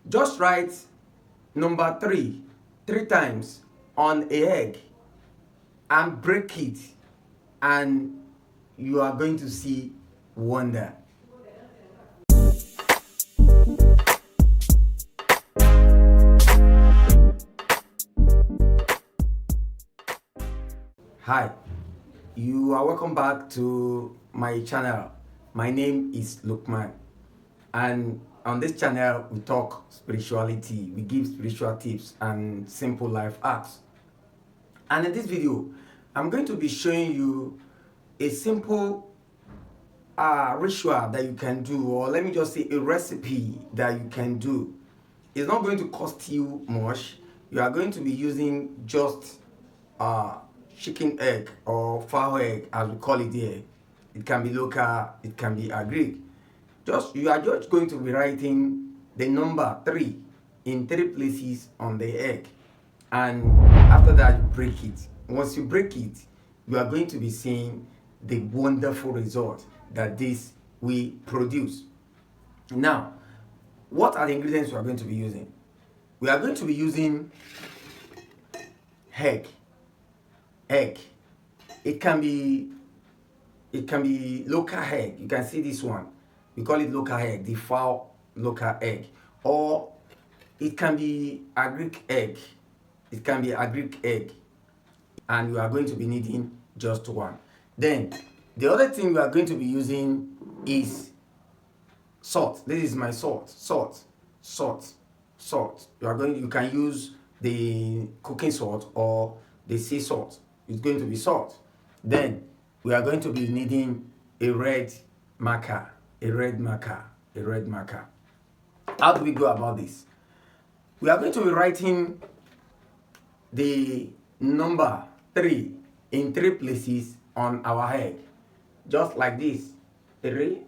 Just write number three times on a egg and break it, and you are going to see wonder. Hi, you are welcome back to my channel. My name is Lukman, and on this channel we talk spirituality, we give spiritual tips and simple life hacks. And in this video I'm going to be showing you a simple ritual that you can do, or let me just say a recipe that you can do. It's not going to cost you much. You are going to be using just uh, chicken egg or fowl egg, as we call it here. It can be local, it can be agric. You are just going to be writing the number 3 in 3 places on the egg, and after that you break it. Once you break it, you are going to be seeing the wonderful result that this will produce. Now, what are the ingredients we are going to be using? We are going to be using egg. It can be local egg. You can see this one. We call it local egg, the fowl local egg. Or it can be agric egg. It can be agric egg. And you are going to be needing just one. Then the other thing we are going to be using is salt. This is my salt. Salt. You can use the cooking salt or the sea salt. It's going to be salt. Then we are going to be needing a red marker. How do we go about this? We are going to be writing the number 3 in 3 places on our egg, just like this. 3.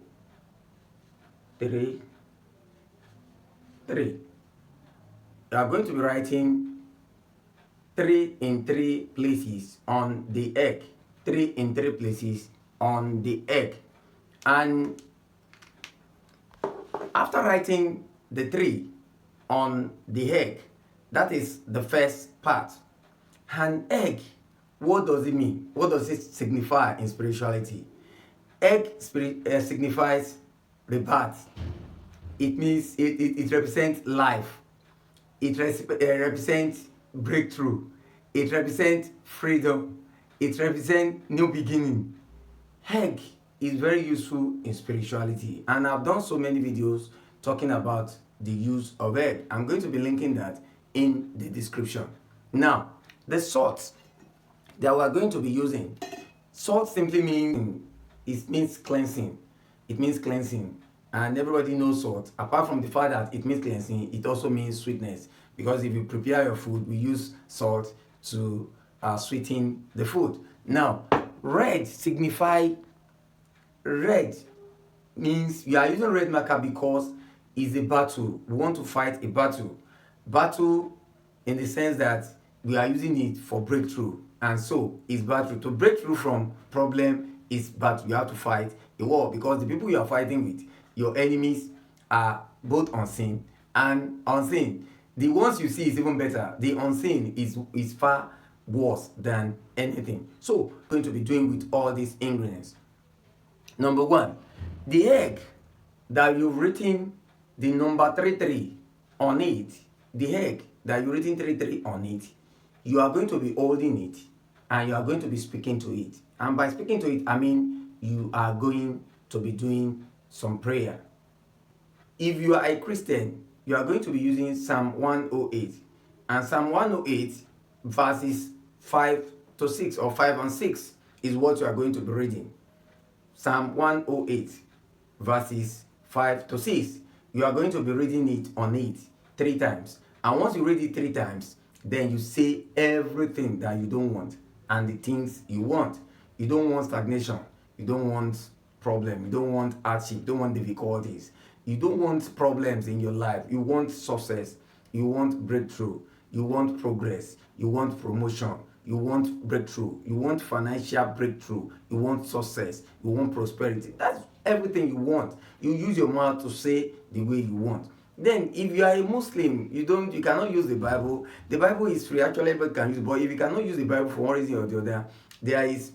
We are going to be writing 3 in 3 places on the egg. 3 in 3 places on the egg. And after writing the 3 on the egg, that is the first part. An egg, what does it mean? What does it signify in spirituality? Egg signifies rebirth. It means it represents life. It represents breakthrough. It represents freedom. It represents new beginning. Egg is very useful in spirituality, and I've done so many videos talking about the use of egg. I'm going to be linking that in the description. Now, the salt that we're going to be using. Salt simply means cleansing. It means cleansing. And everybody knows salt. Apart from the fact that it means cleansing, it also means sweetness. Because if you prepare your food, we use salt to sweeten the food. Now, red means you are using red marker because it's a battle. We want to fight a battle. Battle in the sense that we are using it for breakthrough. And so it's battle. To break through from problem is battle. You have to fight a war, because the people you are fighting with, your enemies, are both unseen and unseen. The ones you see is even better. The unseen is far worse than anything. So we're going to be doing with all these ingredients. Number 1, the egg that you've written the number 33 on it, the egg that you've written 33 on it, you are going to be holding it and you are going to be speaking to it. And by speaking to it, I mean you are going to be doing some prayer. If you are a Christian, you are going to be using Psalm 108. And Psalm 108 verses 5 to 6 or 5 and 6 is what you are going to be reading. Psalm 108 verses 5 to 6. You are going to be reading it on it 3 times. And once you read it 3 times, then you say everything that you don't want and the things you want. You don't want stagnation. You don't want problem. You don't want hardship. You don't want difficulties. You don't want problems in your life. You want success. You want breakthrough. You want progress. You want promotion. You want breakthrough. You want financial breakthrough. You want success. You want prosperity. That's everything you want. You use your mouth to say the way you want. Then if you are a Muslim, you cannot use the Bible. The Bible is free, actually everybody can use it. But if you cannot use the Bible for one reason or the other, there is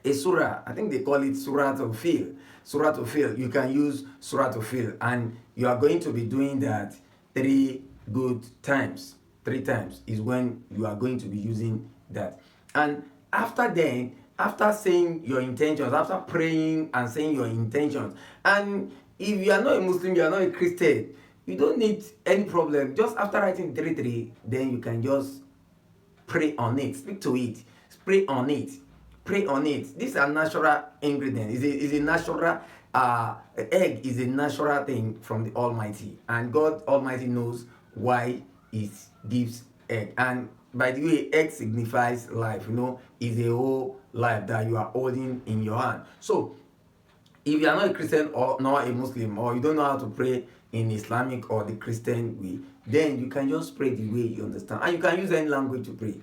a surah. I think they call it surah to fil. Surah to fil. You can use surah to fil, and you are going to be doing that 3 good times. 3 times is when you are going to be using that. And after then, after saying your intentions, after praying and saying your intentions, and if you are not a Muslim, you are not a Christian, you don't need any problem. Just after writing 3 3, then you can just pray on it, speak to it, pray on it, pray on it. These are natural ingredients. Is a natural egg is a natural thing from the Almighty, and God Almighty knows why it gives egg. And by the way, egg signifies life. Is a whole life that you are holding in your hand. So if you are not a Christian or not a Muslim, or you don't know how to pray in Islamic or the Christian way, then you can just pray the way you understand. And you can use any language to pray.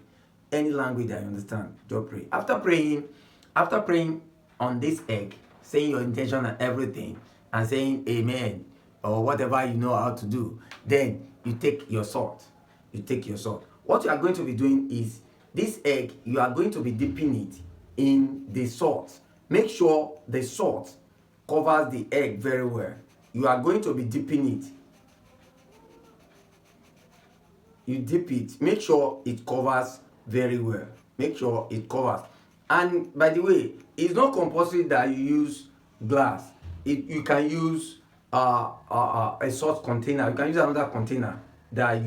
Any language that you understand, just pray. After praying on this egg, saying your intention and everything, and saying amen, or whatever you know how to do, then you take your salt. You take your salt. What you are going to be doing is, this egg, you are going to be dipping it in the salt. Make sure the salt covers the egg very well. You are going to be dipping it. You dip it. Make sure it covers very well. Make sure it covers. And by the way, it's not compulsory that you use glass. You can use a salt container. You can use another container that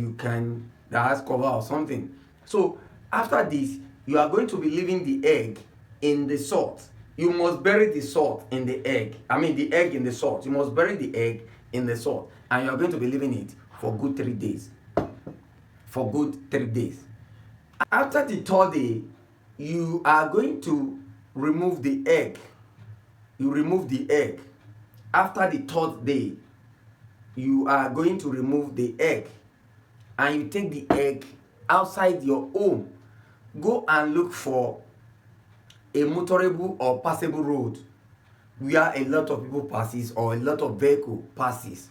has cover or something. So after this, you are going to be leaving the egg in the salt. You must bury the salt in the egg. The egg in the salt. You must bury the egg in the salt, and you are going to be leaving it for good 3 days. For good 3 days. After the 3rd day, you are going to remove the egg. You remove the egg. After the 3rd day, you are going to remove the egg, and you take the egg outside your home. Go and look for a motorable or passable road where a lot of people passes or a lot of vehicle passes.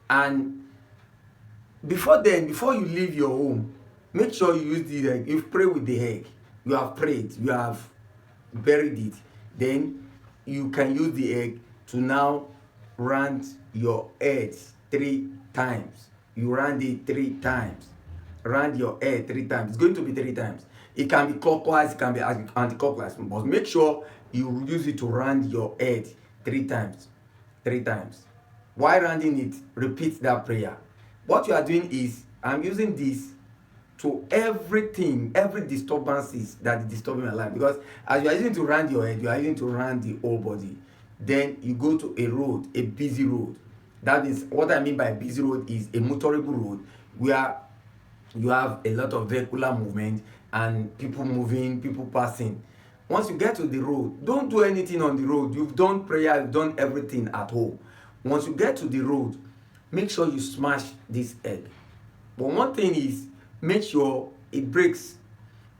And before you leave your home, make sure you use the egg. You pray with the egg. You have prayed, you have buried it. Then you can use the egg to now round your head 3 times. You round it 3 times. Round your head 3 times. It's going to be 3 times. It can be clockwise, it can be anti-clockwise, but make sure you use it to round your head 3 times. 3 times. While rounding it, repeat that prayer. What you are doing is, I'm using this to every disturbances that is disturbing your life. Because as you are using to round your head, you are using to round the whole body. Then you go to a road, a busy road. That is what I mean by busy road, is a motorable road where you have a lot of vehicular movement and people moving, people passing. Once you get to the road, don't do anything on the road. You've done prayer, you've done everything at home. Once you get to the road, make sure you smash this egg. But one thing is, make sure it breaks.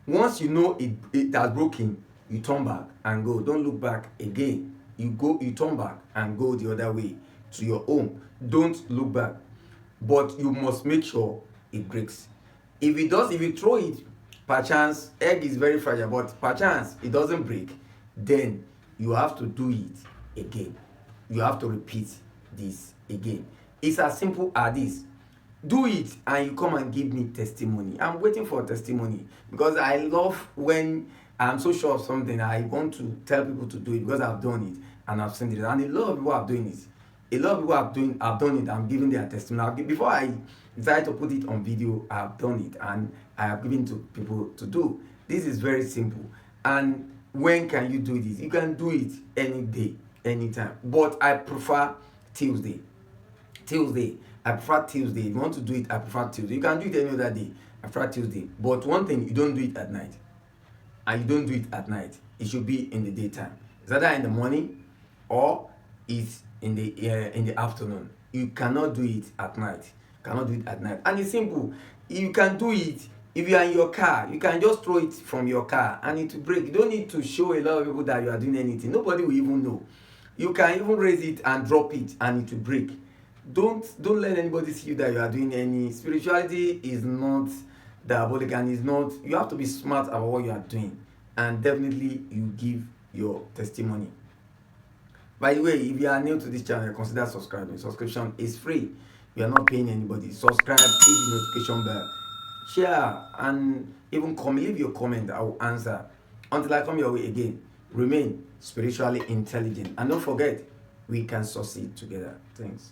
Once you know it has broken, you turn back and go. Don't look back again. You turn back and go the other way to your home. Don't look back. But you must make sure it breaks. If you throw it, perchance, egg is very fragile, but perchance it doesn't break, then you have to do it again. You have to repeat this again. It's as simple as this. Do it and you come and give me testimony. I'm waiting for testimony, because I love when I'm so sure of something, I want to tell people to do it because I've done it and I've seen it. And a lot of people are doing it. A lot of people have done it. I'm giving their testimony. Before I decided to put it on video, I've done it and I have given to people to do. This is very simple. And when can you do this? You can do it any day, anytime. But I prefer Tuesday. I prefer Tuesday. If you want to do it, I prefer Tuesday. You can do it any other day. I prefer Tuesday. But one thing, you don't do it at night. And you don't do it at night. It should be in the daytime. It's either in the morning or it's in the afternoon. You cannot do it at night. And it's simple. You can do it if you are in your car. You can just throw it from your car and it will break. You don't need to show a lot of people that you are doing anything. Nobody will even know. You can even raise it and drop it and it will break. Don't let anybody see you that you are doing any. Spirituality is not diabolic, and is not. You have to be smart about what you are doing, and definitely you give your testimony. By the way, if you are new to this channel, consider subscribing. Subscription is free. You are not paying anybody. Subscribe, hit the notification bell, share, and even leave your comment. I will answer. Until I come your way again, remain spiritually intelligent. And don't forget, we can succeed together. Thanks.